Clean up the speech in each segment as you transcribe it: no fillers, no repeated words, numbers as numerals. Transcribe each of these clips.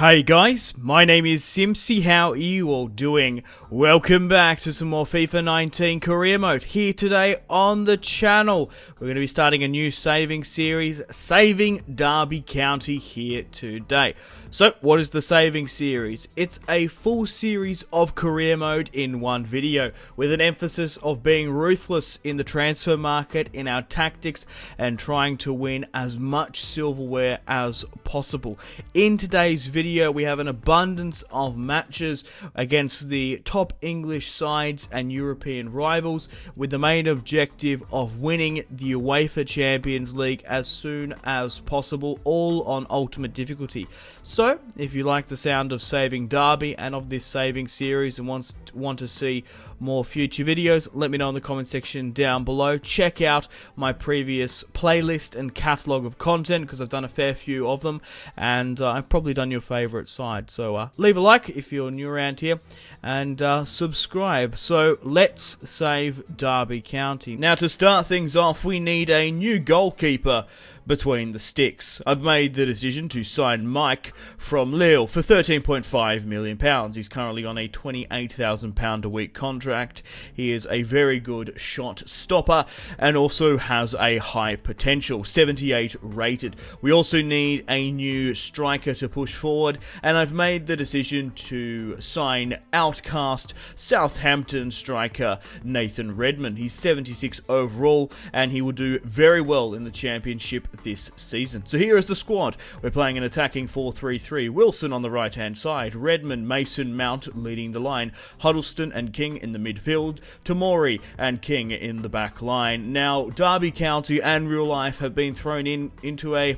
Hey guys, my name is Simpzy. How are you all doing? Welcome back to some more FIFA 19 career mode here today on the channel. We're going to be starting a new saving series, Saving Derby County here today. So, what is the saving series? It's a full series of career mode in one video, with an emphasis of being ruthless in the transfer market, in our tactics, and trying to win as much silverware as possible. In today's video, we have an abundance of matches against the top English sides and European rivals, with the main objective of winning the UEFA Champions League as soon as possible, all on ultimate difficulty. So, if you like the sound of Saving Derby and of this saving series and want to see more future videos, let me know in the comment section down below. Check out my previous playlist and catalogue of content, because I've done a fair few of them, and I've probably done your favourite side. So leave a like if you're new around here, and subscribe. So let's save Derby County. Now, to start things off, we need a new goalkeeper between the sticks. I've made the decision to sign Mike from Lille for £13.5 million. He's currently on a £28,000 a week contract. He is a very good shot stopper and also has a high potential, 78 rated. We also need a new striker to push forward, and I've made the decision to sign outcast Southampton striker Nathan Redmond. He's 76 overall, and he will do very well in the championship this season. So here is the squad. We're playing an attacking 4-3-3. Wilson on the right hand side, Redmond, Mason, Mount leading the line, Huddleston and King in the midfield, Tamori and King in the back line. Now, Derby County and real life have been thrown into a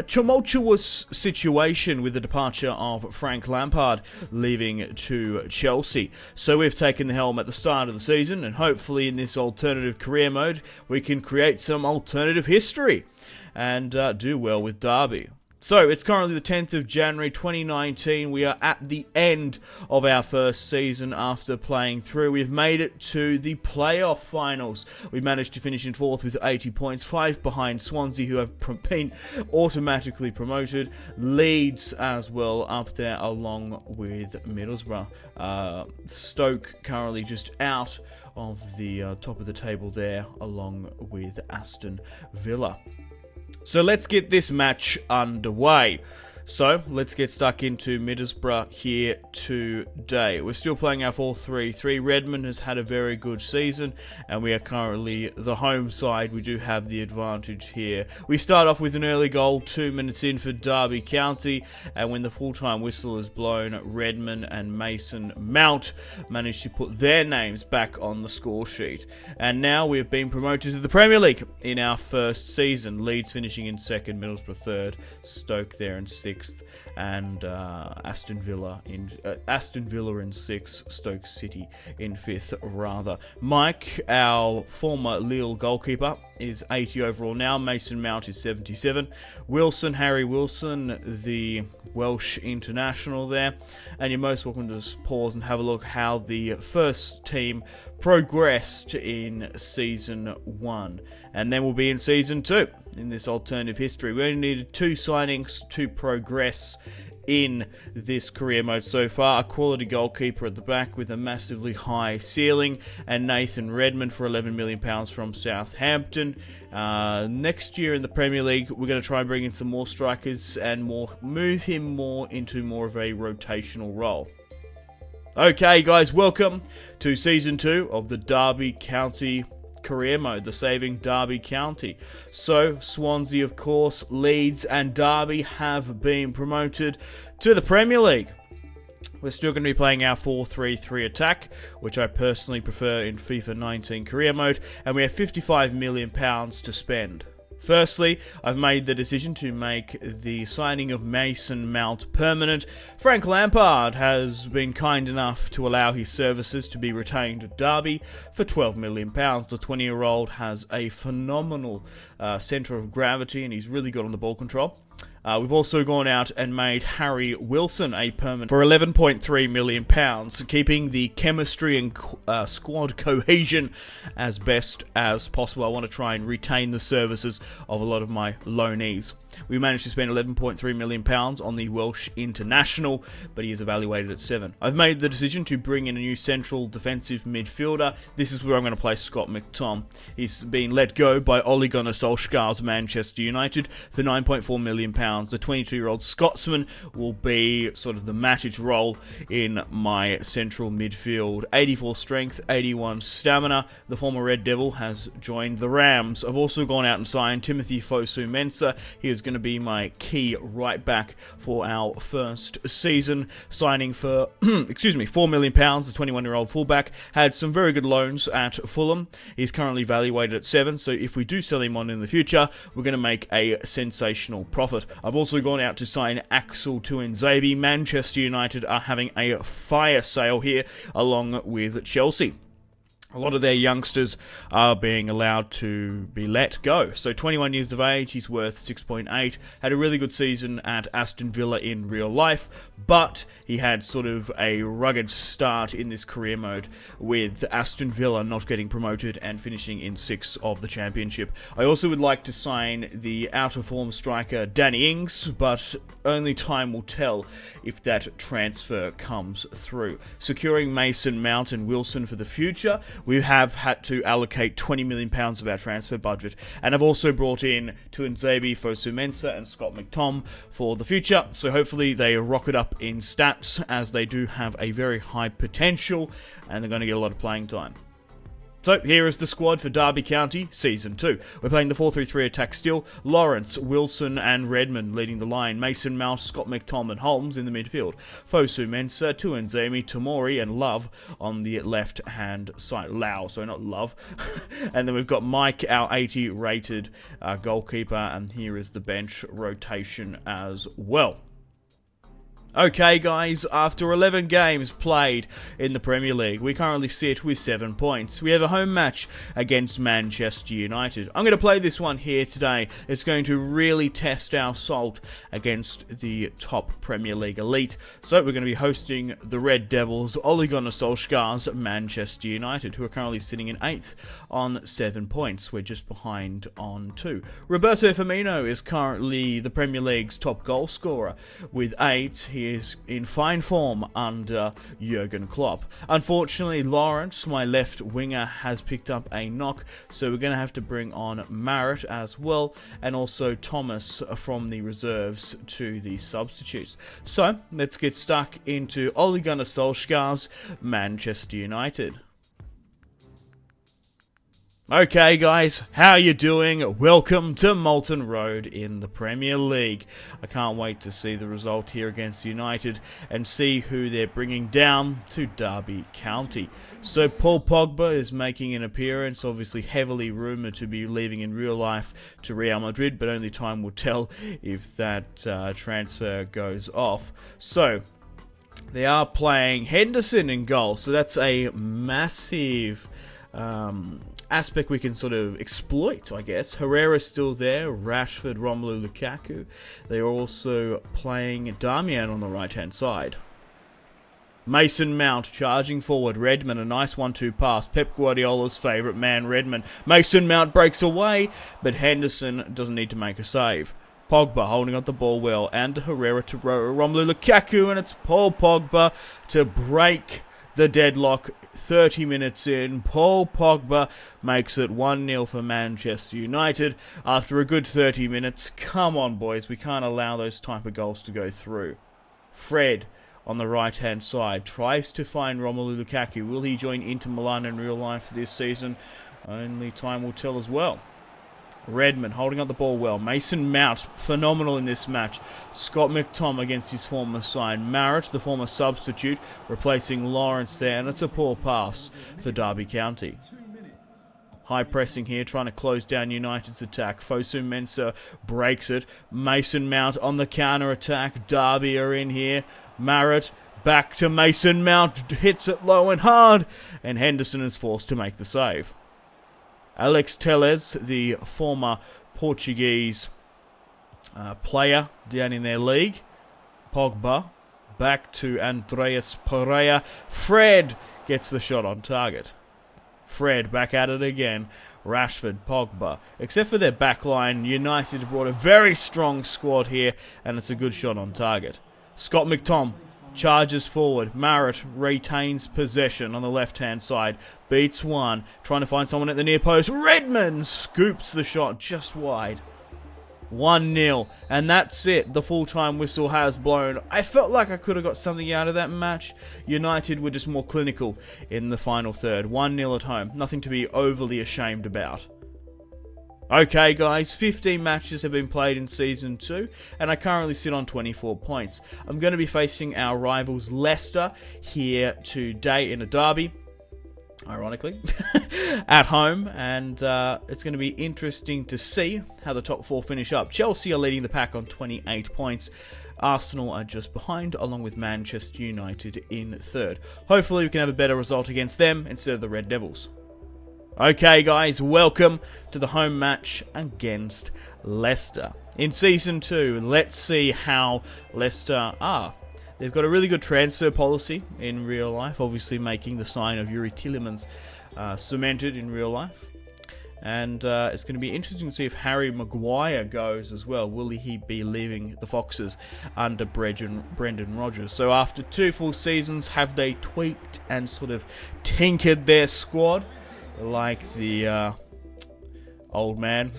tumultuous situation with the departure of Frank Lampard leaving to Chelsea. So we've taken the helm at the start of the season, and hopefully in this alternative career mode we can create some alternative history and do well with Derby. So, it's currently the 10th of January 2019. We are at the end of our first season after playing through. We've made it to the playoff finals. We managed to finish in 4th with 80 points, 5 behind Swansea, who have been automatically promoted. Leeds as well up there along with Middlesbrough. Stoke currently just out of the top of the table there, along with Aston Villa. So let's get this match underway. So let's get stuck into Middlesbrough here today. We're still playing our 4-3-3. Redmond has had a very good season, and we are currently the home side. We do have the advantage here. We start off with an early goal 2 minutes in for Derby County, and when the full-time whistle is blown, Redmond and Mason Mount manage to put their names back on the score sheet. And now we have been promoted to the Premier League in our first season. Leeds finishing in 2nd, Middlesbrough 3rd, Stoke there in 6th, and Aston Villa in 6th, Stoke City in 5th rather. Mike, our former Lille goalkeeper, is 80 overall now. Mason Mount is 77. Wilson, Harry Wilson, the Welsh international there. And you're most welcome to just pause and have a look how the first team progressed in Season 1. And then we'll be in Season 2 in this alternative history. We only needed 2 signings to progress in this career mode so far. A quality goalkeeper at the back with a massively high ceiling, and Nathan Redmond for £11 million from Southampton. Next year in the Premier League, we're going to try and bring in some more strikers and move him more into more of a rotational role. Okay guys, welcome to Season 2 of the Derby County career mode, the Saving Derby County. So, Swansea, of course, Leeds and Derby have been promoted to the Premier League. We're still going to be playing our 4-3-3 attack, which I personally prefer in FIFA 19 career mode, and we have £55 million to spend. Firstly, I've made the decision to make the signing of Mason Mount permanent. Frank Lampard has been kind enough to allow his services to be retained at Derby for £12 million. The 20-year-old has a phenomenal centre of gravity, and he's really good on the ball control. We've also gone out and made Harry Wilson a permanent for £11.3 million, keeping the chemistry and squad cohesion as best as possible. I want to try and retain the services of a lot of my loanees. We managed to spend £11.3 million on the Welsh international, but he is evaluated at 7. I've made the decision to bring in a new central defensive midfielder. This is where I'm going to play Scott McTom. He's been let go by Ole Gunnar Solskjaer's Manchester United for £9.4 million. The 22-year-old Scotsman will be sort of the Matic role in my central midfield. 84 strength, 81 stamina. The former Red Devil has joined the Rams. I've also gone out and signed Timothy Fosu-Mensah. He is going to be my key right back for our first season, signing for £4 million. The 21-year-old fullback had some very good loans at Fulham. He's currently valuated at 7, so if we do sell him on in the future, we're going to make a sensational profit. I've also gone out to sign Axel Tuanzebe. Manchester United are having a fire sale here, along with Chelsea. A lot of their youngsters are being allowed to be let go. So 21 years of age, he's worth 6.8. Had a really good season at Aston Villa in real life, but he had sort of a rugged start in this career mode, with Aston Villa not getting promoted and finishing in 6th of the championship. I also would like to sign the out-of-form striker Danny Ings, but only time will tell if that transfer comes through. Securing Mason Mount and Wilson for the future, we have had to allocate £20 million of our transfer budget, and I've also brought in Tuanzebe, Fosu-Mensah and Scott McTom for the future, so hopefully they rocket up in stats, as they do have a very high potential and they're going to get a lot of playing time. So, here is the squad for Derby County Season 2. We're playing the 4-3-3 attack still. Lawrence, Wilson and Redmond leading the line. Mason Mount, Scott McTom and Holmes in the midfield. Fosu-Mensah, Tuanzebe, Tamori and Love on the left-hand side. Lau, so not Love. And then we've got Mike, our 80-rated goalkeeper. And here is the bench rotation as well. Okay guys, after 11 games played in the Premier League, we currently sit with 7 points. We have a home match against Manchester United. I'm going to play this one here today. It's going to really test our salt against the top Premier League elite. So we're going to be hosting the Red Devils, Ole Gunnar Solskjaer's Manchester United, who are currently sitting in 8th on 7 points. We're just behind on 2. Roberto Firmino is currently the Premier League's top goal scorer with 8. He is in fine form under Jurgen Klopp. Unfortunately, Lawrence, my left winger, has picked up a knock, so we're going to have to bring on Marrett as well, and also Thomas from the reserves to the substitutes. So, let's get stuck into Ole Gunnar Solskjaer's Manchester United. Okay guys, how you doing? Welcome to Molten Road in the Premier League. I can't wait to see the result here against United and see who they're bringing down to Derby County. So Paul Pogba is making an appearance, obviously heavily rumoured to be leaving in real life to Real Madrid, but only time will tell if that transfer goes off. So they are playing Henderson in goal, so that's a massive aspect we can sort of exploit, I guess. Herrera's still there, Rashford, Romelu Lukaku. They are also playing Darmian on the right-hand side. Mason Mount charging forward. Redmond, a nice 1-2 pass. Pep Guardiola's favourite man, Redmond. Mason Mount breaks away, but Henderson doesn't need to make a save. Pogba holding on the ball well, and Herrera to Romelu Lukaku, and it's Paul Pogba to break the deadlock. 30 minutes in, Paul Pogba makes it 1-0 for Manchester United after a good 30 minutes. Come on, boys, we can't allow those type of goals to go through. Fred on the right-hand side tries to find Romelu Lukaku. Will he join Inter Milan in real life this season? Only time will tell as well. Redmond holding up the ball well. Mason Mount, phenomenal in this match. Scott McTom against his former side. Marrett, the former substitute, replacing Lawrence there. And it's a poor pass for Derby County. High pressing here, trying to close down United's attack. Fosu-Mensah breaks it. Mason Mount on the counter-attack. Derby are in here. Marrett back to Mason Mount. Hits it low and hard. And Henderson is forced to make the save. Alex Telles, the former Portuguese player down in their league. Pogba, back to Andreas Pereira. Fred gets the shot on target. Fred back at it again. Rashford, Pogba. Except for their backline, United brought a very strong squad here, and it's a good shot on target. Scott McTom charges forward. Marrett retains possession on the left-hand side. Beats one. Trying to find someone at the near post. Redmond scoops the shot just wide. 1-0. And that's it. The full-time whistle has blown. I felt like I could have got something out of that match. United were just more clinical in the final third. 1-0 at home. Nothing to be overly ashamed about. Okay guys, 15 matches have been played in Season 2, and I currently sit on 24 points. I'm going to be facing our rivals Leicester here today in a derby, ironically, at home, and it's going to be interesting to see how the top 4 finish up. Chelsea are leading the pack on 28 points. Arsenal are just behind, along with Manchester United in third. Hopefully we can have a better result against them instead of the Red Devils. Okay guys, welcome to the home match against Leicester. In Season 2, let's see how Leicester are. They've got a really good transfer policy in real life, obviously making the sign of Yuri Tielemans cemented in real life. And it's going to be interesting to see if Harry Maguire goes as well. Will he be leaving the Foxes under Brendan Rodgers? So after 2 full seasons, have they tweaked and sort of tinkered their squad? Like the old man,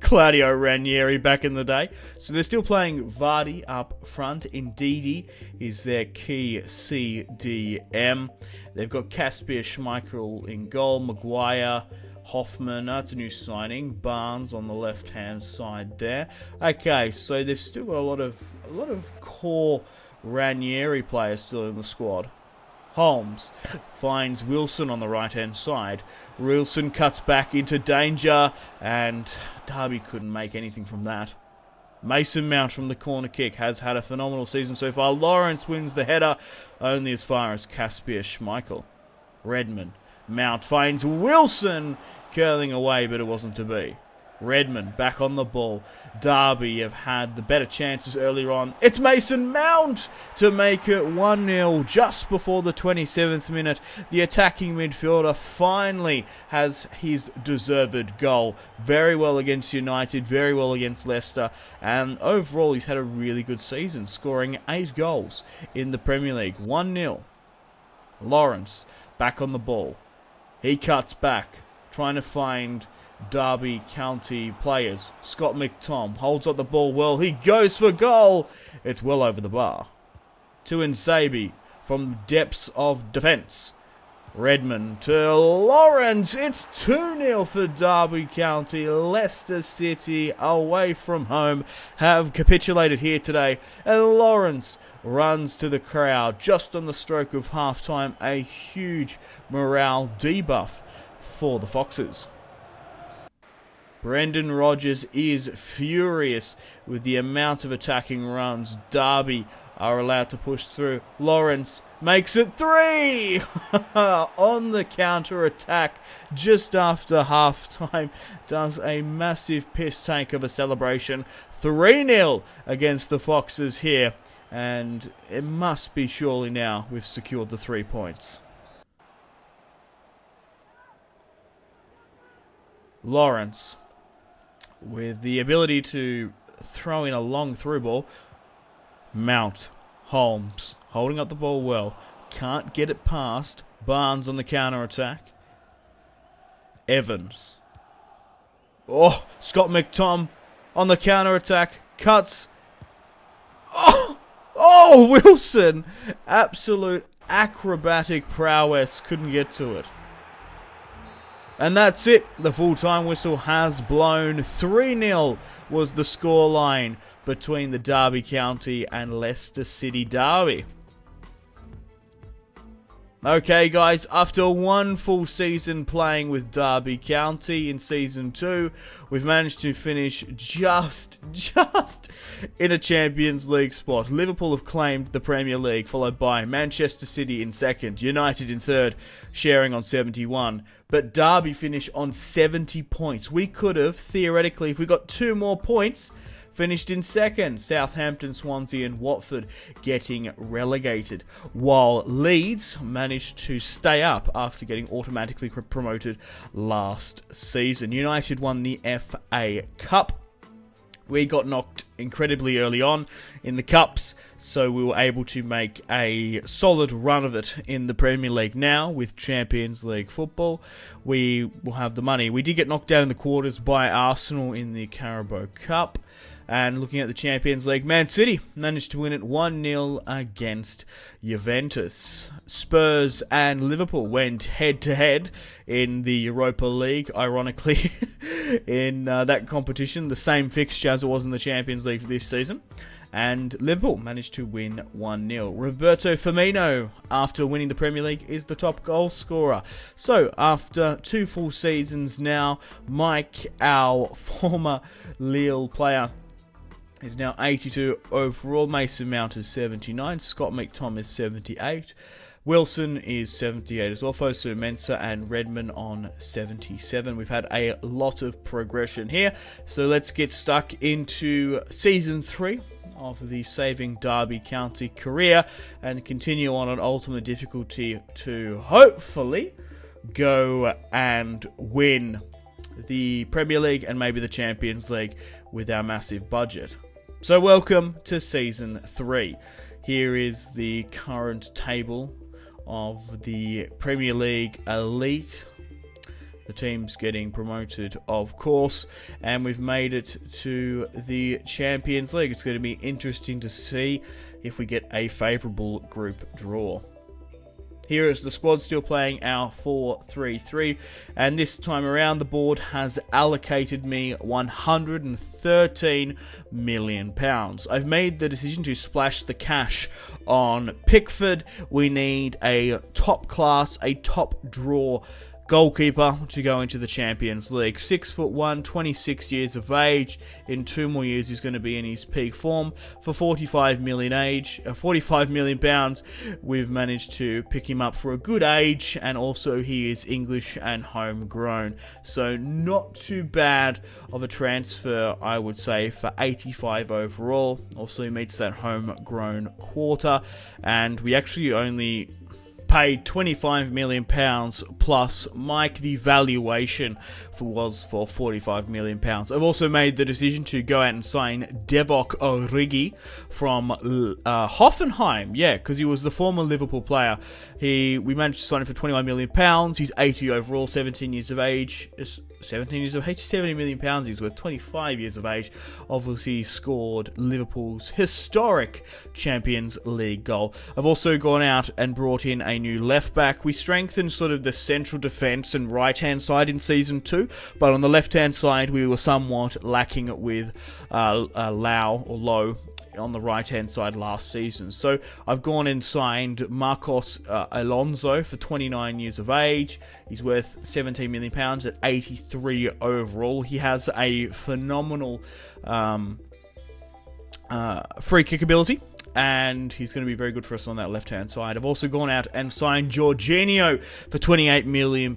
Claudio Ranieri back in the day. So they're still playing Vardy up front. Ndidi is their key CDM. They've got Kasper Schmeichel in goal. Maguire, Hoffman, that's a new signing. Barnes on the left-hand side there. Okay, so they've still got a lot of core Ranieri players still in the squad. Holmes finds Wilson on the right-hand side. Wilson cuts back into danger, and Derby couldn't make anything from that. Mason Mount from the corner kick has had a phenomenal season so far. Lawrence wins the header, only as far as Kasper Schmeichel. Redmond. Mount finds Wilson, curling away, but it wasn't to be. Redmond back on the ball. Derby have had the better chances earlier on. It's Mason Mount to make it 1-0 just before the 27th minute. The attacking midfielder finally has his deserved goal. Very well against United, very well against Leicester, and overall he's had a really good season, scoring 8 goals in the Premier League. 1-0. Lawrence back on the ball. He cuts back, trying to find Derby County players. Scott McTom holds up the ball well. He goes for goal. It's well over the bar. To Nsabi from depths of defence. Redmond to Lawrence. It's 2-0 for Derby County. Leicester City, away from home, have capitulated here today. And Lawrence runs to the crowd just on the stroke of half-time. A huge morale debuff for the Foxes. Brendan Rodgers is furious with the amount of attacking runs Derby are allowed to push through. Lawrence makes it 3 on the counter-attack just after half-time. Does a massive piss tank of a celebration. 3-0 against the Foxes here. And it must be surely now we've secured the 3 points. Lawrence, with the ability to throw in a long through ball. Mount, Holmes, holding up the ball well. Can't get it past. Barnes on the counter-attack. Evans. Oh, Scott McTom on the counter-attack. Cuts. Oh, Wilson. Absolute acrobatic prowess. Couldn't get to it. And that's it. The full-time whistle has blown. 3-0 was the scoreline between the Derby County and Leicester City Derby. Okay, guys, after 1 full season playing with Derby County in Season 2, we've managed to finish just in a Champions League spot. Liverpool have claimed the Premier League, followed by Manchester City in second, United in third, sharing on 71. But Derby finish on 70 points. We could have, theoretically, if we got 2 more points, finished in second. Southampton, Swansea and Watford getting relegated, while Leeds managed to stay up after getting automatically promoted last season. United won the FA Cup. We got knocked incredibly early on in the Cups, so we were able to make a solid run of it in the Premier League now with Champions League football. We will have the money. We did get knocked out in the quarters by Arsenal in the Carabao Cup. And looking at the Champions League, Man City managed to win it 1-0 against Juventus. Spurs and Liverpool went head-to-head in the Europa League, ironically, in that competition. The same fixture as it was in the Champions League this season. And Liverpool managed to win 1-0. Roberto Firmino, after winning the Premier League, is the top goal scorer. So, after 2 full seasons now, Mike, our former Lille player, is now 82 overall. Mason Mount is 79. Scott McTominay is 78. Wilson is 78 as well. Fosu Mensah and Redmond on 77. We've had a lot of progression here. So let's get stuck into Season 3 of the Saving Derby County career and continue on ultimate difficulty to hopefully go and win the Premier League and maybe the Champions League with our massive budget. So welcome to Season 3. Here is the current table of the Premier League Elite. The teams getting promoted, of course, and we've made it to the Champions League. It's going to be interesting to see if we get a favourable group draw. Here is the squad still playing our 4-3-3, and this time around the board has allocated me £113 million. I've made the decision to splash the cash on Pickford. We need a top class, a top draw goalkeeper to go into the Champions League. 6'1", 26 years of age. In 2 more years, he's going to be in his peak form. For £45 million pounds, we've managed to pick him up for a good age, and also he is English and homegrown. So not too bad of a transfer, I would say, for 85 overall. Also, he meets that homegrown quota, and we actually only paid £25 million plus Mike. The valuation was for £45 million. I've also made the decision to go out and sign Divock Origi from Hoffenheim. Yeah, because he was the former Liverpool player. We managed to sign him for £21 million. He's 80 overall, 17 years of age. 70 million pounds. He's worth 25 years of age. Obviously, he scored Liverpool's historic Champions League goal. I've also gone out and brought in a new left back. We strengthened sort of the central defence and right hand side in Season 2, but on the left hand side we were somewhat lacking with Low on the right hand side last season. So I've gone and signed Marcos Alonso for 29 years of age. He's worth £17 million at 83 overall. He has a phenomenal free kick ability, and he's going to be very good for us on that left-hand side. I've also gone out and signed Jorginho for £28 million.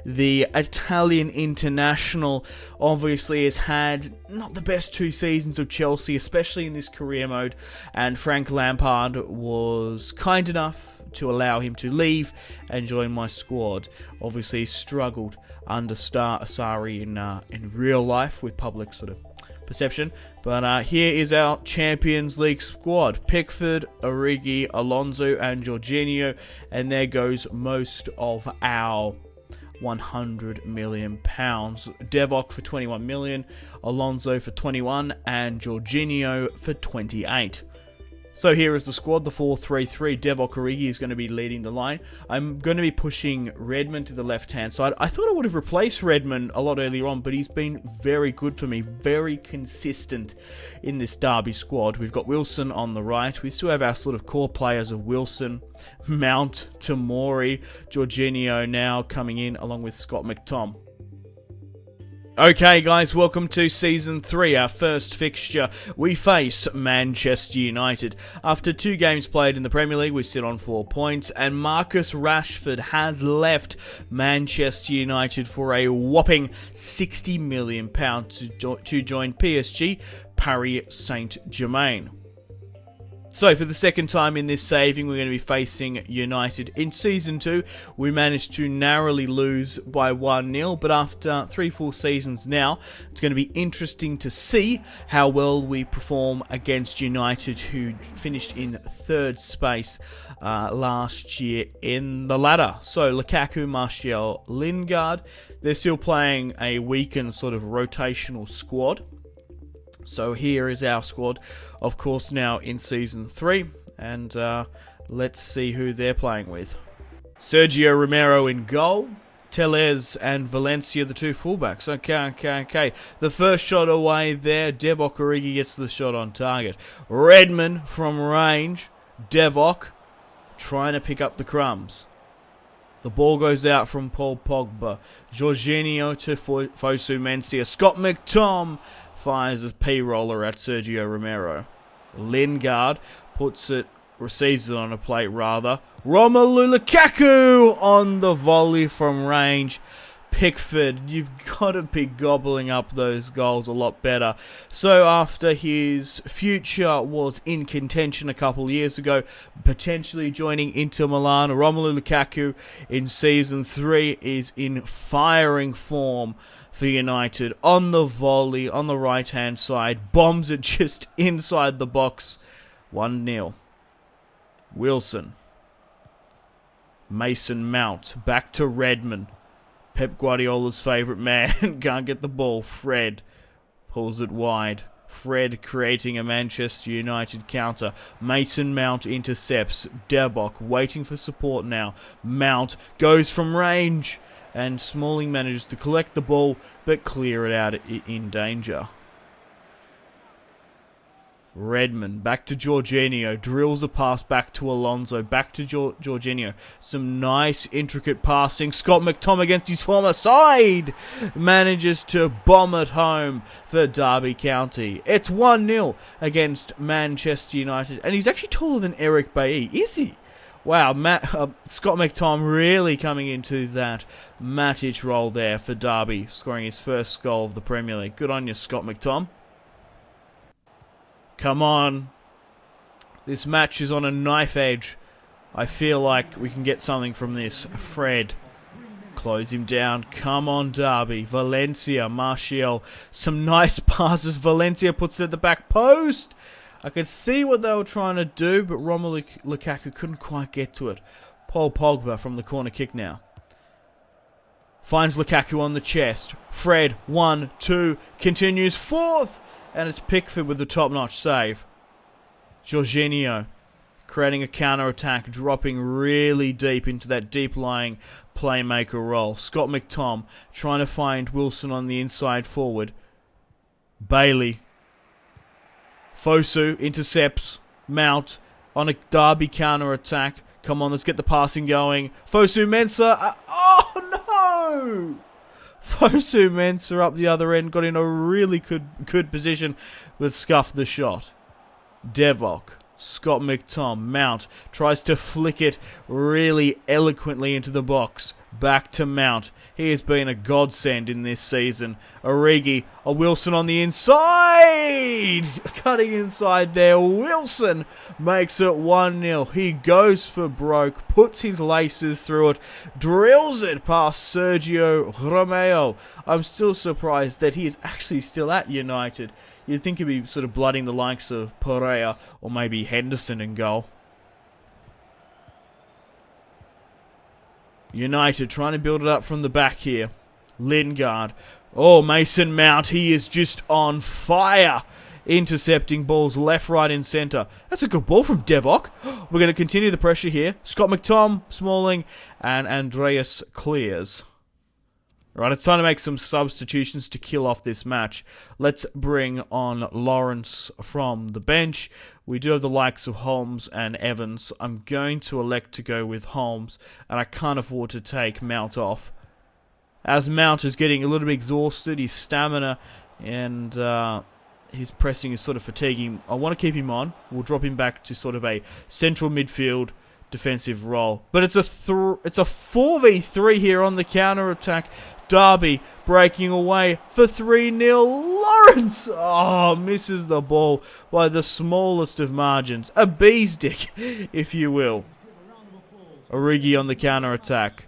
The Italian international obviously has had not the best 2 seasons of Chelsea, especially in this career mode, and Frank Lampard was kind enough to allow him to leave and join my squad. Obviously struggled under Sarri in real life with public sort of perception, but here is our Champions League squad: Pickford, Origi, Alonso and Jorginho, and there goes most of our £100 million. Divock for 21 million, Alonso for 21, and Jorginho for 28. So here is the squad, the 4-3-3. Divock Origi is going to be leading the line. I'm going to be pushing Redmond to the left-hand side. I thought I would have replaced Redmond a lot earlier on, but he's been very good for me, very consistent in this Derby squad. We've got Wilson on the right. We still have our sort of core players of Wilson, Mount, Tomori, Jorginho now coming in along with Scott McTominay. Okay guys, welcome to Season 3, our first fixture. We face Manchester United. After 2 games played in the Premier League, we sit on 4 points, and Marcus Rashford has left Manchester United for a whopping £60 million to join PSG, Paris Saint-Germain. So, for the second time in this saving, we're going to be facing United. In Season 2, we managed to narrowly lose by 1-0, but after 3 full seasons now, it's going to be interesting to see how well we perform against United, who finished in 3rd space last year in the ladder. So, Lukaku, Martial, Lingard, they're still playing a weakened sort of rotational squad. So here is our squad, of course, now in Season 3, and let's see who they're playing with. Sergio Romero in goal, Tellez and Valencia, the 2 fullbacks. Okay. The first shot away there, Divock Origi gets the shot on target. Redmond from range, Divock trying to pick up the crumbs. The ball goes out from Paul Pogba. Jorginho to Fosu Mensah. Scott McTom fires a P-roller at Sergio Romero. Lingard receives it on a plate rather. Romelu Lukaku on the volley from range. Pickford, you've got to be gobbling up those goals a lot better. So after his future was in contention a couple years ago, potentially joining Inter Milan, Romelu Lukaku in Season 3 is in firing form for United. On the volley, on the right-hand side, bombs it just inside the box. 1-0. Wilson. Mason Mount. Back to Redmond. Pep Guardiola's favourite man. Can't get the ball. Fred pulls it wide. Fred creating a Manchester United counter. Mason Mount intercepts. Divock waiting for support now. Mount goes from range. And Smalling manages to collect the ball, but clear it out in danger. Redmond, back to Jorginho, drills a pass back to Alonso, back to Jorginho. Some nice, intricate passing. Scott McTom against his former side manages to bomb it home for Derby County. It's 1-0 against Manchester United, and he's actually taller than Eric Bailly, is he? Wow, Scott McTom really coming into that Matic role there for Derby, scoring his first goal of the Premier League. Good on you, Scott McTom. Come on. This match is on a knife edge. I feel like we can get something from this. Fred. Close him down. Come on, Derby. Valencia, Martial. Some nice passes. Valencia puts it at the back post. I could see what they were trying to do, but Romelu Lukaku couldn't quite get to it. Paul Pogba from the corner kick now. Finds Lukaku on the chest. Fred, 1-2, continues 4th, and it's Pickford with the top-notch save. Jorginho creating a counter-attack, dropping really deep into that deep-lying playmaker role. Scott McTom trying to find Wilson on the inside forward. Bailey. Fosu intercepts Mount on a Derby counter-attack. Come on, let's get the passing going. Fosu Mensah. Oh, no! Fosu Mensah up the other end. Got in a really good position, but scuffed the shot. Divock. Scott McTom. Mount tries to flick it really eloquently into the box. Back to Mount. He has been a godsend in this season. Origi, a Wilson on the inside! Cutting inside there. Wilson makes it 1-0. He goes for broke, puts his laces through it, drills it past Sergio Romero. I'm still surprised that he is actually still at United. You'd think he'd be sort of blooding the likes of Pereira or maybe Henderson in goal. United trying to build it up from the back here. Lingard. Oh, Mason Mount. He is just on fire. Intercepting balls left, right, and centre. That's a good ball from Divock. We're going to continue the pressure here. Scott McTom, Smalling, and Andreas clears. Right, it's time to make some substitutions to kill off this match. Let's bring on Lawrence from the bench. We do have the likes of Holmes and Evans. I'm going to elect to go with Holmes, and I can't afford to take Mount off. as Mount is getting a little bit exhausted. His stamina and his pressing is sort of fatiguing. I want to keep him on. We'll drop him back to sort of a central midfield defensive role. But it's a 4v3 here on the counter-attack. Derby breaking away for 3-0. Lawrence! Oh, misses the ball by the smallest of margins. A bee's dick, if you will. Origi on the counter-attack.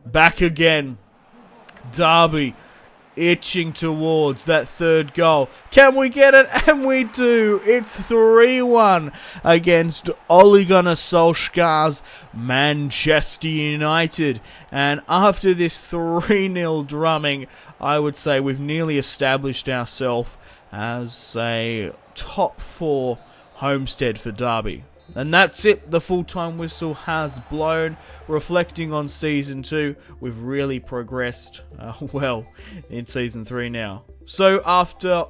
Back again. Derby itching towards that third goal. Can we get it? And we do. It's 3-1 against Ole Gunnar Solskjaer's Manchester United. And after this 3-0 drumming, I would say we've nearly established ourselves as a top 4 homestead for Derby. And that's it. The full-time whistle has blown. Reflecting on Season 2, we've really progressed well in Season 3 now. So after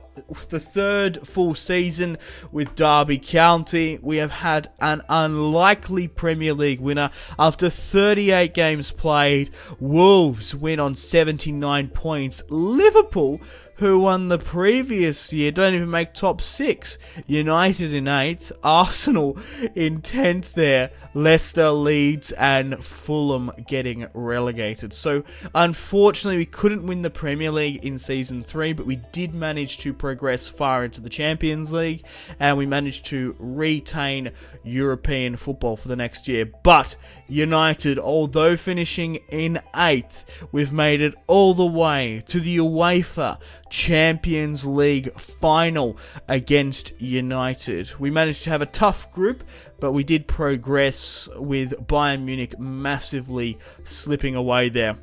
the third full season with Derby County, we have had an unlikely Premier League winner. After 38 games played, Wolves win on 79 points. Liverpool, who won the previous year, don't even make top 6. United in 8th, Arsenal in 10th there, Leicester, Leeds and Fulham getting relegated. So unfortunately we couldn't win the Premier League in Season 3, but we did manage to progress far into the Champions League and we managed to retain European football for the next year. But United, although finishing in 8th, we've made it all the way to the UEFA Champions League final against United. We managed to have a tough group, but we did progress with Bayern Munich massively slipping away there.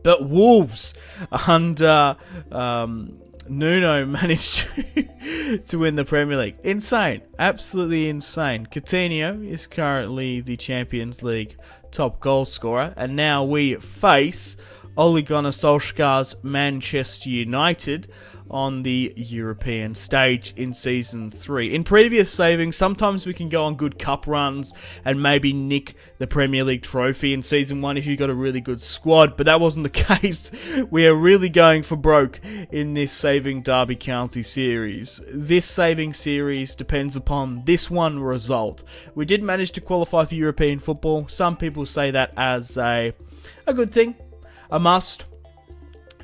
But Wolves under Nuno managed to win the Premier League. Insane. Absolutely insane. Coutinho is currently the Champions League top goal scorer. And now we face Ole Gunnar Solskjaer's Manchester United on the European stage in Season 3. In previous savings, sometimes we can go on good cup runs and maybe nick the Premier League trophy in Season 1 if you've got a really good squad, but that wasn't the case. We are really going for broke in this Saving Derby County series. This saving series depends upon this one result. We did manage to qualify for European football. Some people say that as a good thing. A must,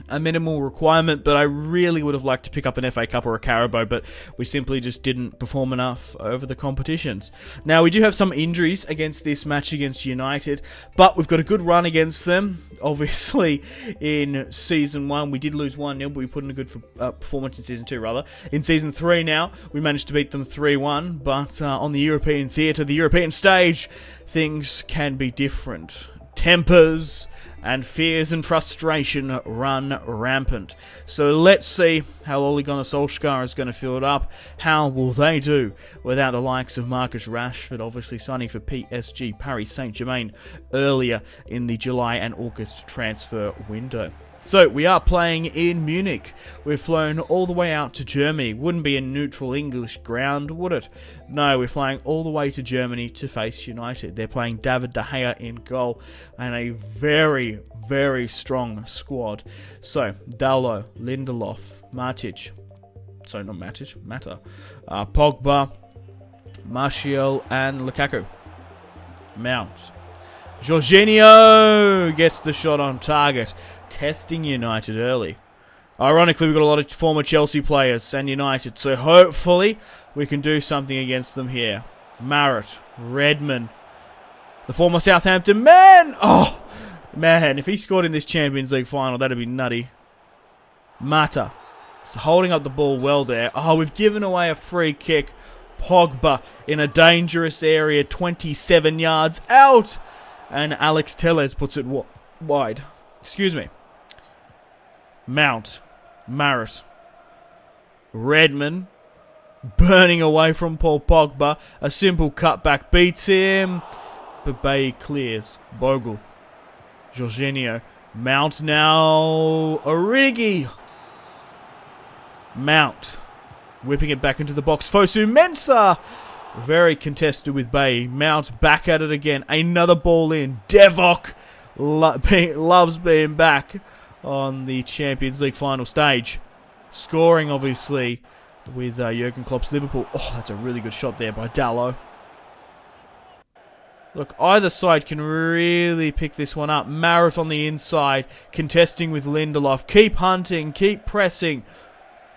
a minimal requirement, but I really would have liked to pick up an FA Cup or a Carabao, but we simply just didn't perform enough over the competitions. Now, we do have some injuries against this match against United, but we've got a good run against them. Obviously, in Season 1, we did lose 1-0, but we put in a good performance in Season 2, rather. In Season 3 now, we managed to beat them 3-1, but on the European theatre, the European stage, things can be different. Tempers and fears and frustration run rampant. So let's see how Ole Gunnar Solskjaer is going to fill it up. How will they do without the likes of Marcus Rashford, obviously signing for PSG, Paris Saint-Germain, earlier in the July and August transfer window. So, we are playing in Munich. We've flown all the way out to Germany. Wouldn't be a neutral English ground, would it? No, we're flying all the way to Germany to face United. They're playing David De Gea in goal and a very, very strong squad. So, Dalot, Lindelof, Matic. Sorry, not Matic, Mata. Pogba, Martial and Lukaku. Mount. Jorginho gets the shot on target. Testing United early. Ironically, we've got a lot of former Chelsea players and United, so hopefully we can do something against them here. Marrett, Redmond, the former Southampton man. Oh, man, if he scored in this Champions League final, that'd be nutty. Mata, so holding up the ball well there. Oh, we've given away a free kick. Pogba in a dangerous area, 27 yards out. And Alex Telles puts it wide. Excuse me. Mount, Marrett, Redmond, burning away from Paul Pogba. A simple cutback beats him, but Bailly clears. Bogle, Jorginho, Mount now, Origi. Mount, whipping it back into the box. Fosu Mensah, very contested with Bailly. Mount back at it again. Another ball in. Devok loves being back on the Champions League final stage. Scoring, obviously, with Jurgen Klopp's Liverpool. Oh, that's a really good shot there by Dalot. Look, either side can really pick this one up. Marit on the inside, contesting with Lindelof. Keep hunting, keep pressing.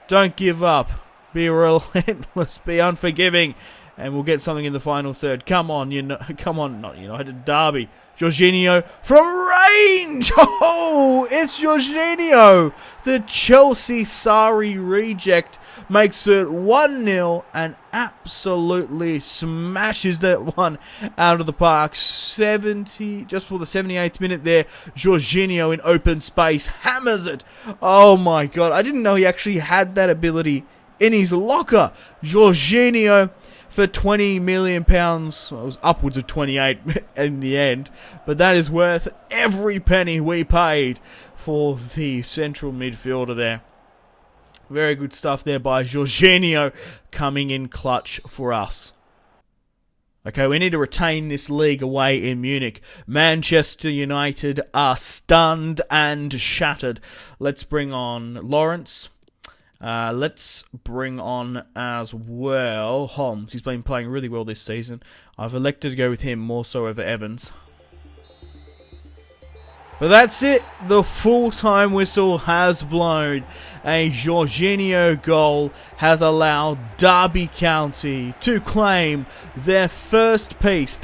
Don't give up. Be relentless, be unforgiving. And we'll get something in the final third. Come on, come on, not United, Derby. Jorginho from range! Oh, it's Jorginho! The Chelsea Sarri reject makes it 1-0 and absolutely smashes that one out of the park. 70, just for the 78th minute there, Jorginho in open space hammers it. Oh my god, I didn't know he actually had that ability in his locker. Jorginho for £20 million. Well, it was upwards of 28 in the end, but that is worth every penny we paid for the central midfielder there. Very good stuff there by Jorginho, coming in clutch for us. Okay, we need to retain this league away in Munich. Manchester United are stunned and shattered. Let's bring on Lawrence. Let's bring on as well Holmes. He's been playing really well this season. I've elected to go with him more so over Evans. But that's it. The full-time whistle has blown. A Jorginho goal has allowed Derby County to claim their first piece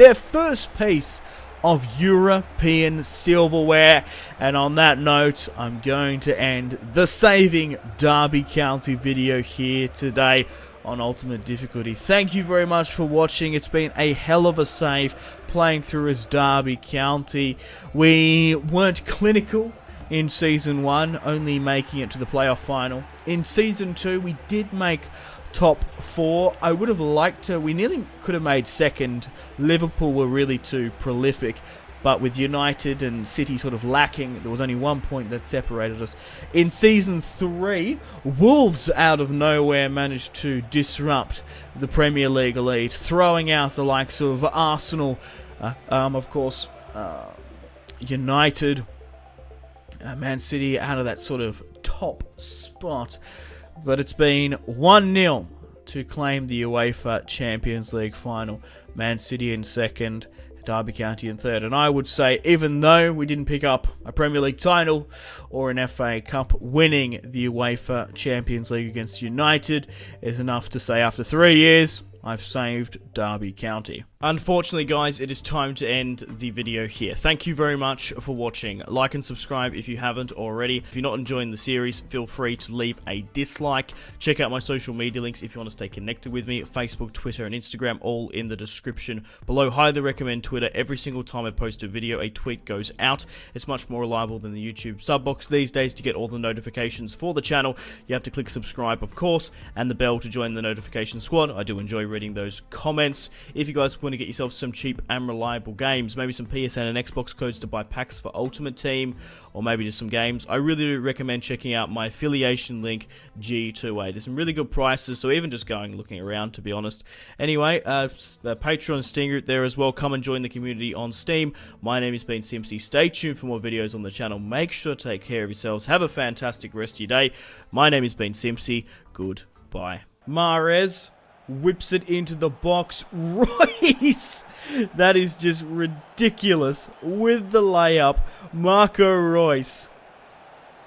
of European silverware. And on that note, I'm going to end the Saving Derby County video here today on Ultimate Difficulty. Thank you very much for watching. It's been a hell of a save playing through as Derby County. We weren't clinical in Season 1, only making it to the playoff final. In Season 2, we did make top 4. I would have liked to. We nearly could have made second. Liverpool were really too prolific, but with United and City sort of lacking, there was only 1 point that separated us. In Season 3, Wolves out of nowhere managed to disrupt the Premier League elite, throwing out the likes of Arsenal, of course, United, Man City out of that sort of top spot. But it's been 1-0 to claim the UEFA Champions League final. Man City in second, Derby County in third. And I would say, even though we didn't pick up a Premier League title or an FA Cup, winning the UEFA Champions League against United is enough to say after 3 years, I've saved Derby County. Unfortunately, guys, it is time to end the video here. Thank you very much for watching. Like and subscribe if you haven't already. If you're not enjoying the series, feel free to leave a dislike. Check out my social media links if you want to stay connected with me. Facebook, Twitter, and Instagram, all in the description below. Highly recommend Twitter. Every single time I post a video, a tweet goes out. It's much more reliable than the YouTube sub box these days. To get all the notifications for the channel, you have to click subscribe, of course, and the bell to join the notification squad. I do enjoy reading those comments. If you guys want to get yourself some cheap and reliable games, maybe some PSN and Xbox codes to buy packs for Ultimate Team, or maybe just some games, I really recommend checking out my affiliation link, G2A. There's some really good prices, so even just looking around, to be honest. Anyway, the Patreon Steam group there as well. Come and join the community on Steam. My name has been Simpzy. Stay tuned for more videos on the channel. Make sure to take care of yourselves. Have a fantastic rest of your day. My name has been Simpzy. Goodbye. Mahrez whips it into the box. Royce! That is just ridiculous. With the layup, Marco Royce